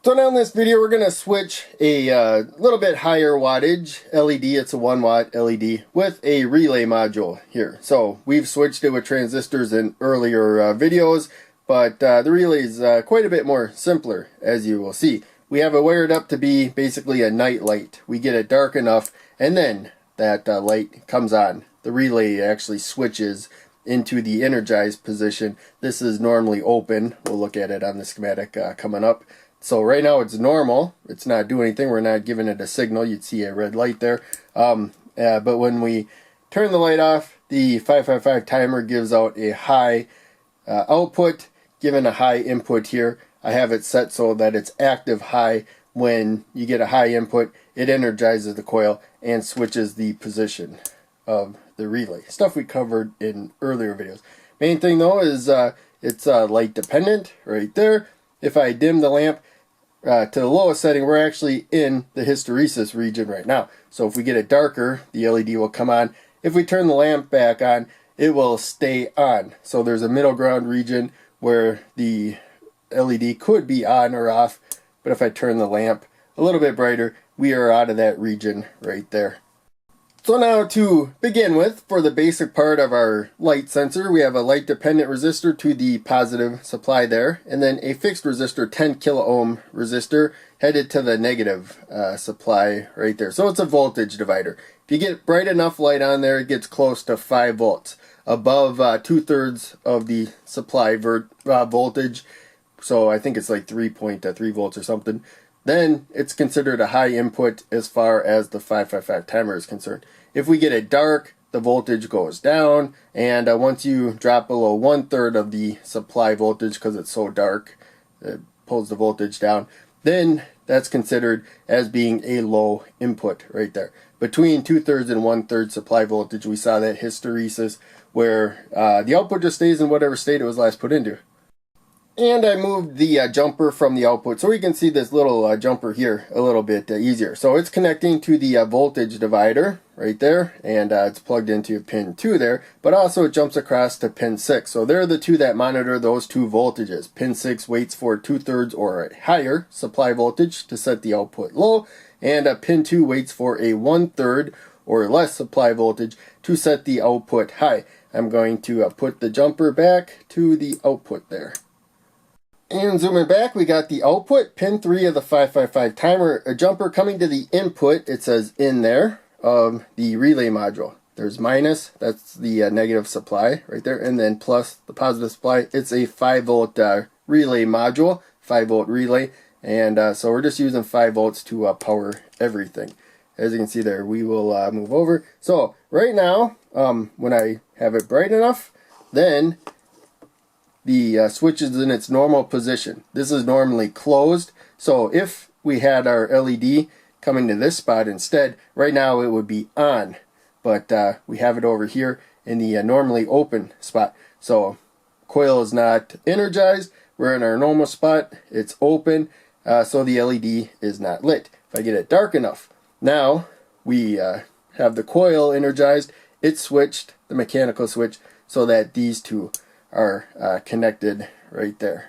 So now in this video we're going to switch a little bit higher wattage LED. It's a 1 watt LED with a relay module here. So we've switched it with transistors in earlier videos, but the relay is quite a bit more simpler, as you will see. We have it wired up to be basically a night light. We get it dark enough and then that light comes on. The relay actually switches into the energized position. This is normally open. We'll look at it on the schematic coming up. So right now it's normal. It's not doing anything. We're not giving it a signal. You'd see a red light there. But when we turn the light off, the 555 timer gives out a high output, given a high input here. I have it set so that it's active high. When you get a high input, it energizes the coil and switches the position of the relay. Stuff we covered in earlier videos. Main thing though is it's light dependent right there. If I dim the lamp to the lowest setting, we're actually in the hysteresis region right now. So if we get it darker, the LED will come on. If we turn the lamp back on, it will stay on. So there's a middle ground region where the LED could be on or off, but if I turn the lamp a little bit brighter, we are out of that region right there. So now to begin with, for the basic part of our light sensor, we have a light dependent resistor to the positive supply there, and then a fixed resistor, 10 kilo ohm resistor, headed to the negative supply right there. So it's a voltage divider. If you get bright enough light on there, it gets close to 5 volts, above 2/3 of the supply voltage. So I think it's like 3.3 volts or something. Then it's considered a high input as far as the 555 timer is concerned. If we get it dark, the voltage goes down, and once you drop below 1/3 of the supply voltage, because it's so dark, it pulls the voltage down, then that's considered as being a low input right there. Between 2/3 and 1/3 supply voltage, we saw that hysteresis where the output just stays in whatever state it was last put into. And I moved the jumper from the output so we can see this little jumper here a little bit easier. So it's connecting to the voltage divider right there, and it's plugged into pin 2 there, but also it jumps across to pin 6. So they're the two that monitor those two voltages. Pin 6 waits for 2/3 or a higher supply voltage to set the output low, and pin 2 waits for a 1/3 or less supply voltage to set the output high. I'm going to put the jumper back to the output there. And zooming back, we got the output, pin 3 of the 555 timer, a jumper coming to the input, it says in there, of the relay module. There's minus, that's the negative supply right there, and then plus the positive supply. It's a 5 volt relay module, 5 volt relay, and so we're just using 5 volts to power everything. As you can see there, we will move over. So right now, when I have it bright enough, then the switch is in its normal position. This is normally closed, so if we had our LED coming to this spot instead, right now it would be on, but we have it over here in the normally open spot. So coil is not energized, we're in our normal spot, it's open, so the LED is not lit. If I get it dark enough, now we have the coil energized, it's switched, the mechanical switch, so that these two are connected right there.